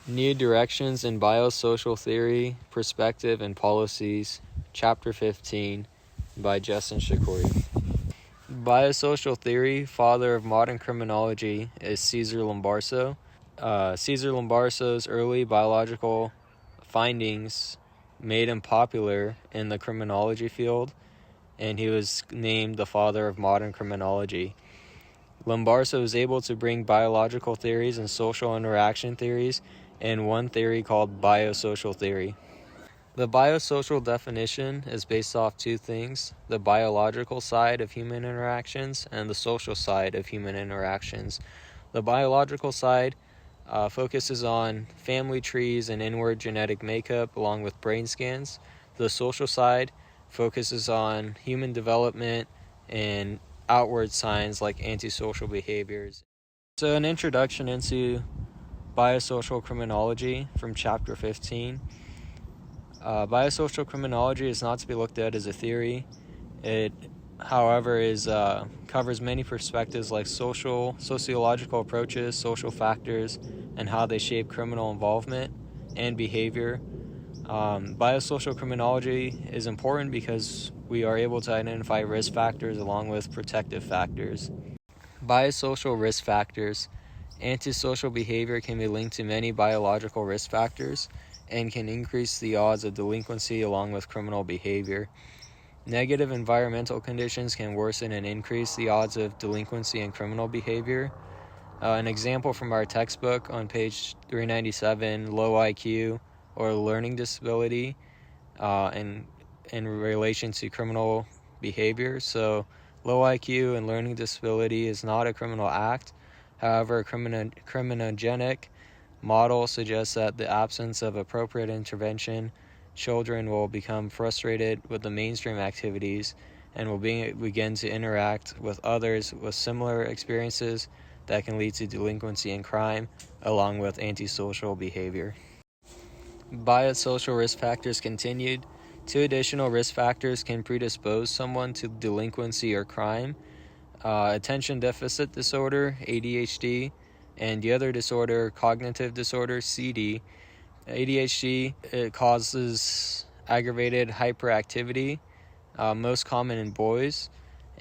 New Directions in Biosocial Theory, Perspective, and Policies, Chapter 15, by Justin Shakori. Biosocial theory, father of modern criminology, is Cesar Lombardo. Cesar Lombardo's early biological findings made him popular in the criminology field, and he was named the father of modern criminology. Lombardo was able to bring biological theories and social interaction theories in one theory called biosocial theory. The biosocial definition is based off two things: the biological side of human interactions and the social side of human interactions. The biological side focuses on family trees and inward genetic makeup along with brain scans. The social side focuses on human development and outward signs like antisocial behaviors. So an introduction into biosocial criminology from Chapter 15. Biosocial criminology is not to be looked at as a theory. It, however, covers many perspectives like sociological approaches, social factors, and how they shape criminal involvement and behavior. Biosocial criminology is important because we are able to identify risk factors along with protective factors. Biosocial risk factors. Antisocial behavior can be linked to many biological risk factors and can increase the odds of delinquency along with criminal behavior. Negative environmental conditions can worsen and increase the odds of delinquency and criminal behavior. An example from our textbook on page 397, low IQ or learning disability in relation to criminal behavior. So low IQ and learning disability is not a criminal act. However, a criminogenic model suggests that the absence of appropriate intervention, children will become frustrated with the mainstream activities and will begin to interact with others with similar experiences that can lead to delinquency and crime, along with antisocial behavior. Biosocial risk factors continued. 2 additional risk factors can predispose someone to delinquency or crime. Attention deficit disorder, ADHD, and the other disorder, cognitive disorder, CD. ADHD, it causes aggravated hyperactivity, most common in boys,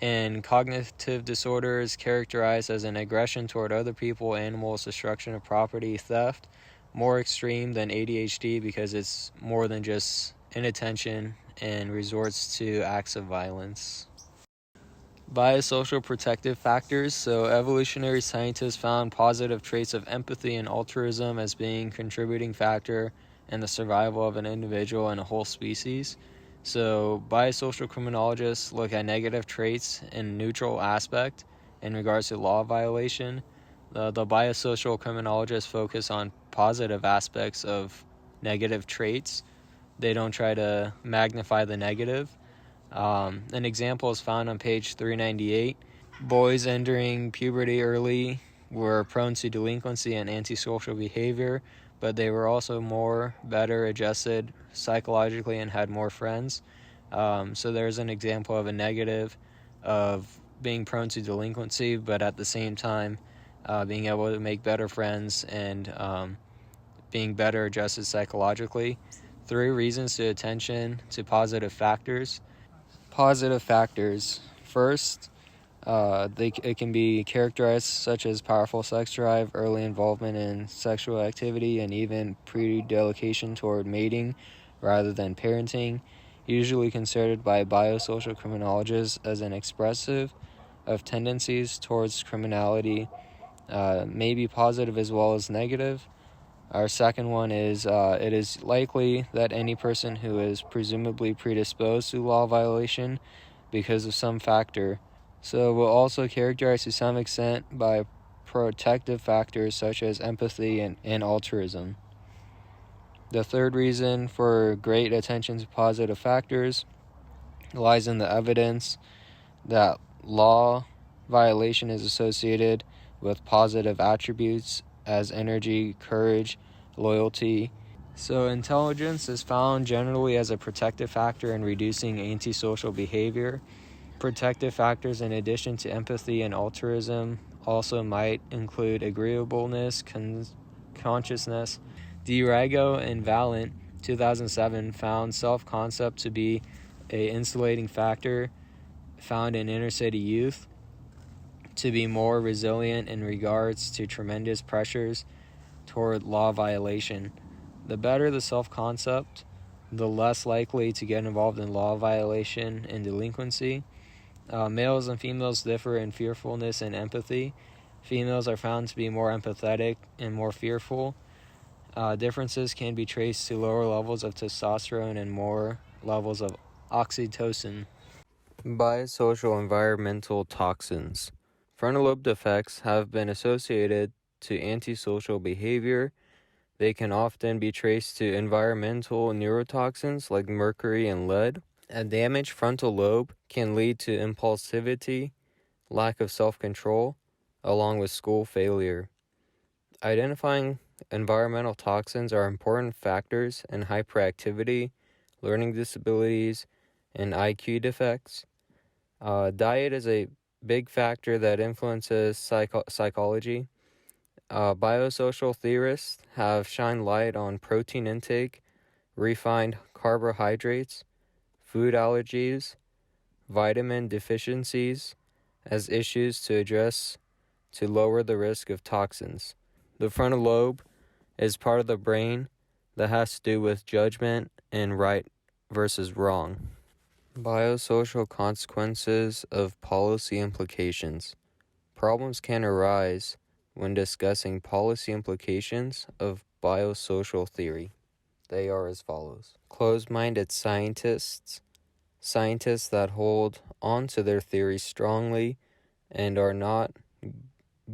and cognitive disorder is characterized as an aggression toward other people, animals, destruction of property, theft, more extreme than ADHD because it's more than just inattention and resorts to acts of violence. Biosocial protective factors. So evolutionary scientists found positive traits of empathy and altruism as being contributing factor in the survival of an individual and a whole species. So biosocial criminologists look at negative traits in neutral aspect in regards to law violation. The biosocial criminologists focus on positive aspects of negative traits. They don't try to magnify the negative. An example is found on page 398. Boys entering puberty early were prone to delinquency and antisocial behavior, but they were also better adjusted psychologically and had more friends. So there's an example of a negative of being prone to delinquency, but at the same time being able to make better friends and being better adjusted psychologically. 3 reasons to attention to positive factors. Positive factors. First, it can be characterized such as powerful sex drive, early involvement in sexual activity, and even predelication toward mating rather than parenting, usually considered by biosocial criminologists as an expressive of tendencies towards criminality, may be positive as well as negative. Our second one is it is likely that any person who is presumably predisposed to law violation because of some factor, so will also characterized to some extent by protective factors such as empathy and altruism. The third reason for great attention to positive factors lies in the evidence that law violation is associated with positive attributes as energy, courage, loyalty. So intelligence is found generally as a protective factor in reducing antisocial behavior. Protective factors in addition to empathy and altruism also might include agreeableness, consciousness, DiRago and Valent, 2007, found self-concept to be an insulating factor found in inner-city youth to be more resilient in regards to tremendous pressures toward law violation. The better the self-concept, the less likely to get involved in law violation and delinquency. Males and females differ in fearfulness and empathy. Females are found to be more empathetic and more fearful. Differences can be traced to lower levels of testosterone and more levels of oxytocin. Biosocial environmental toxins. Frontal lobe defects have been associated to antisocial behavior. They can often be traced to environmental neurotoxins like mercury and lead. A damaged frontal lobe can lead to impulsivity, lack of self-control, along with school failure. Identifying environmental toxins are important factors in hyperactivity, learning disabilities, and IQ defects. Diet is a big factor that influences psychology. Biosocial theorists have shined light on protein intake, refined carbohydrates, food allergies, vitamin deficiencies as issues to address to lower the risk of toxins. The frontal lobe is part of the brain that has to do with judgment and right versus wrong. Biosocial consequences of policy implications. Problems can arise when discussing policy implications of biosocial theory. They are as follows. Closed-minded scientists that hold on to their theories strongly and are not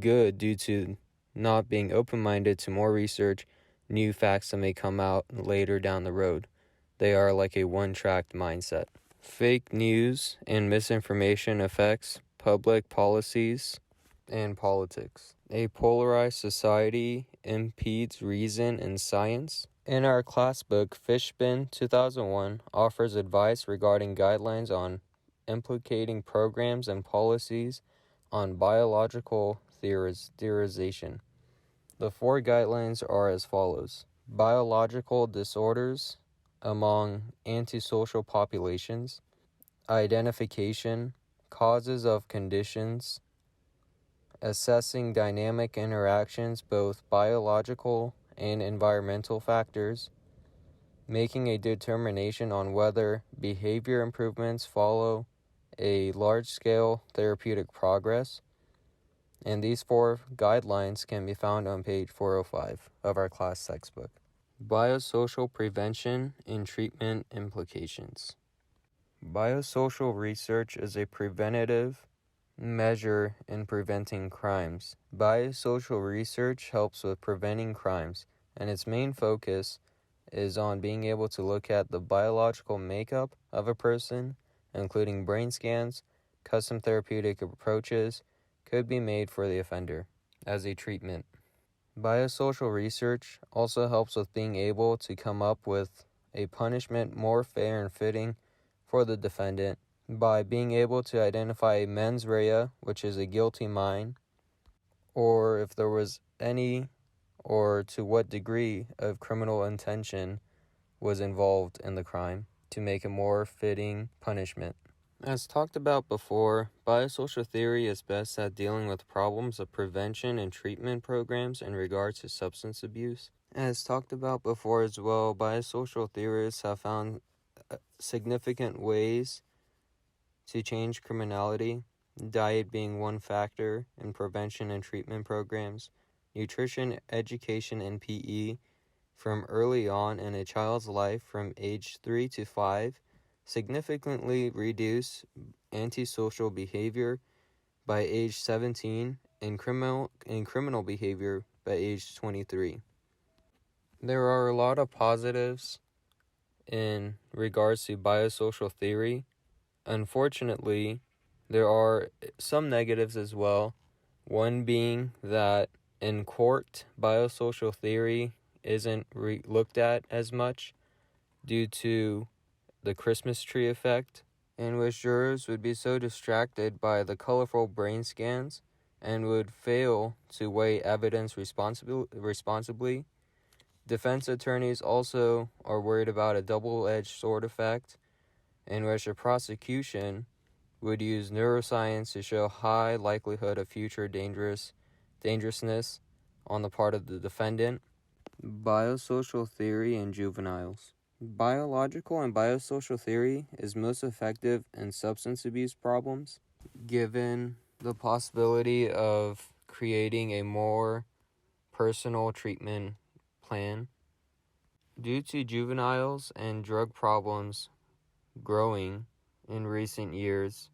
good due to not being open-minded to more research, new facts that may come out later down the road. They are like a one-track mindset. Fake news and misinformation affects public policies and politics. A polarized society impedes reason and science. In our class book, Fishbin 2001 offers advice regarding guidelines on implicating programs and policies on biological theorization. The 4 guidelines are as follows. Biological disorders among antisocial populations, identification, causes of conditions, assessing dynamic interactions, both biological and environmental factors, making a determination on whether behavior improvements follow a large-scale therapeutic progress. And these 4 guidelines can be found on page 405 of our class textbook. Biosocial prevention and treatment implications. Biosocial research is a preventative measure in preventing crimes. Biosocial research helps with preventing crimes, and its main focus is on being able to look at the biological makeup of a person, including brain scans. Custom therapeutic approaches could be made for the offender as a treatment. Biosocial research also helps with being able to come up with a punishment more fair and fitting for the defendant by being able to identify a mens rea, which is a guilty mind, or if there was any or to what degree of criminal intention was involved in the crime to make a more fitting punishment. As talked about before, biosocial theory is best at dealing with problems of prevention and treatment programs in regards to substance abuse. As talked about before as well, biosocial theorists have found significant ways to change criminality, diet being one factor in prevention and treatment programs, nutrition, education, and PE from early on in a child's life from age 3 to 5, significantly reduce antisocial behavior by age 17 and criminal behavior by age 23. There are a lot of positives in regards to biosocial theory. Unfortunately, there are some negatives as well. One being that in court, biosocial theory isn't looked at as much due to the Christmas tree effect, in which jurors would be so distracted by the colorful brain scans and would fail to weigh evidence responsibly. Defense attorneys also are worried about a double-edged sword effect, in which a prosecution would use neuroscience to show high likelihood of future dangerousness on the part of the defendant. Biosocial theory in juveniles. Biological and biosocial theory is most effective in substance abuse problems, given the possibility of creating a more personal treatment plan. Due to juveniles and drug problems growing in recent years,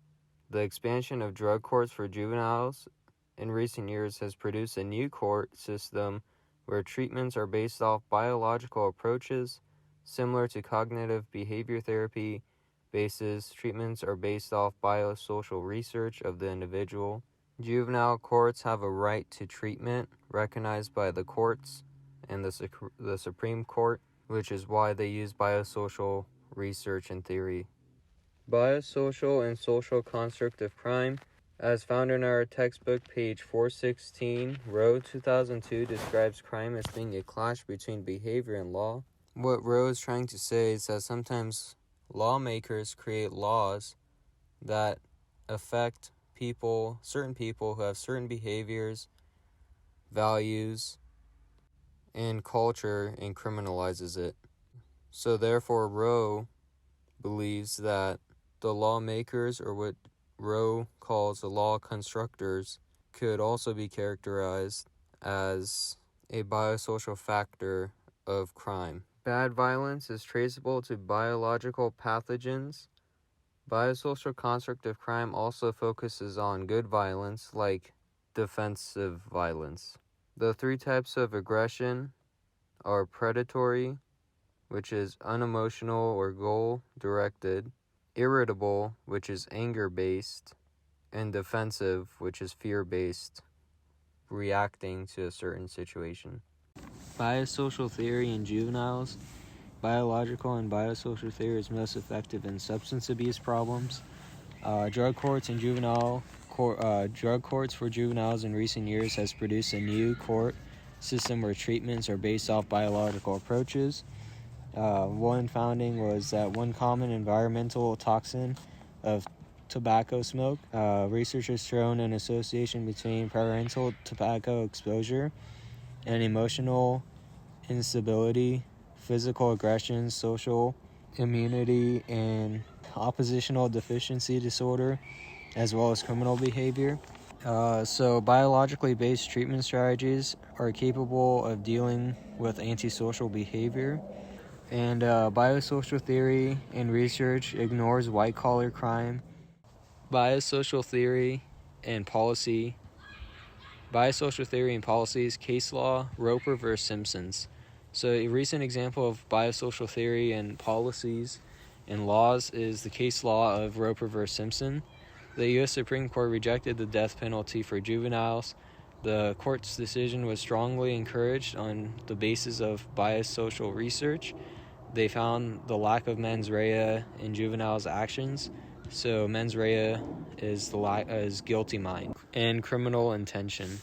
the expansion of drug courts for juveniles in recent years has produced a new court system where treatments are based off biological approaches. Similar to cognitive behavior therapy bases, treatments are based off biosocial research of the individual. Juvenile courts have a right to treatment recognized by the courts and the Supreme Court, which is why they use biosocial research and theory. Biosocial and social construct of crime. As found in our textbook, page 416, Rowe 2002 describes crime as being a clash between behavior and law. What Rowe is trying to say is that sometimes lawmakers create laws that affect certain people who have certain behaviors, values, and culture, and criminalizes it. So therefore, Rowe believes that the lawmakers, or what Rowe calls the law constructors, could also be characterized as a biosocial factor of crime. Bad violence is traceable to biological pathogens. Biosocial construct of crime also focuses on good violence, like defensive violence. The three types of aggression are predatory, which is unemotional or goal-directed, irritable, which is anger-based, and defensive, which is fear-based, reacting to a certain situation. Biosocial theory in juveniles. Biological and biosocial theory is most effective in substance abuse problems. Drug courts for juveniles in recent years has produced a new court system where treatments are based off biological approaches. One founding was that one common environmental toxin of tobacco smoke. Research has shown an association between parental tobacco exposure and emotional instability, physical aggression, social immunity, and oppositional deficiency disorder, as well as criminal behavior. So biologically based treatment strategies are capable of dealing with antisocial behavior. And biosocial theory and research ignores white-collar crime. Biosocial theory and policy. Biosocial theory and policies, case law, Roper versus Simpsons. So a recent example of biosocial theory and policies and laws is the case law of Roper versus Simpson. The U.S. Supreme Court rejected the death penalty for juveniles. The court's decision was strongly encouraged on the basis of biosocial research. They found the lack of mens rea in juveniles' actions. So mens rea is guilty mind and criminal intention.